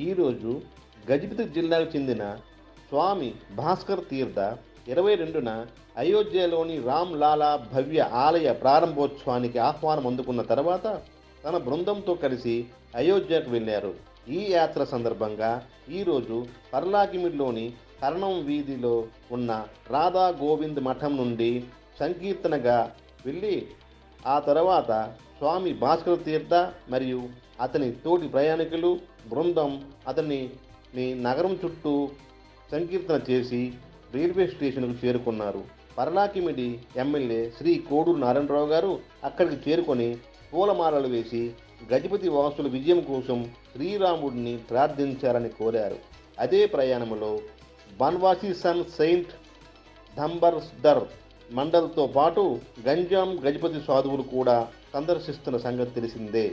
ఈరోజు గజపతి జిల్లాకు చెందిన స్వామి భాస్కర్ తీర్థ 22న అయోధ్యలోని రామ్ లాలా భవ్య ఆలయ ప్రారంభోత్సవానికి ఆహ్వానం అందుకున్న తర్వాత తన బృందంతో కలిసి అయోధ్యకు వెళ్ళారు. ఈ యాత్ర సందర్భంగా ఈరోజు పర్లాకిమిడిలోని కరణం వీధిలో ఉన్న రాధా గోవింద్ మఠం నుండి సంకీర్తనగా వెళ్ళి ఆ తర్వాత స్వామి భాస్కర్ తీర్థ మరియు అతని తోటి ప్రయాణికులు బృందం అతన్ని నగరం చుట్టూ సంకీర్తన చేసి రైల్వే స్టేషన్కు చేరుకున్నారు. పర్లాకిమిడి ఎమ్మెల్యే శ్రీ కోడూరు నారాయణరావు గారు అక్కడికి చేరుకొని పూలమాలలు వేసి గజపతి వాసుల విజయం కోసం శ్రీరాముడిని ప్రార్థించాలని కోరారు. అదే ప్రయాణంలో బన్వాసీ సన్ సెయింట్ దంబర్దర్ మండల్తో పాటు గంజాం గజపతి సాధువులు కూడా సందర్శిస్తున్న సంగతి తెలిసిందే.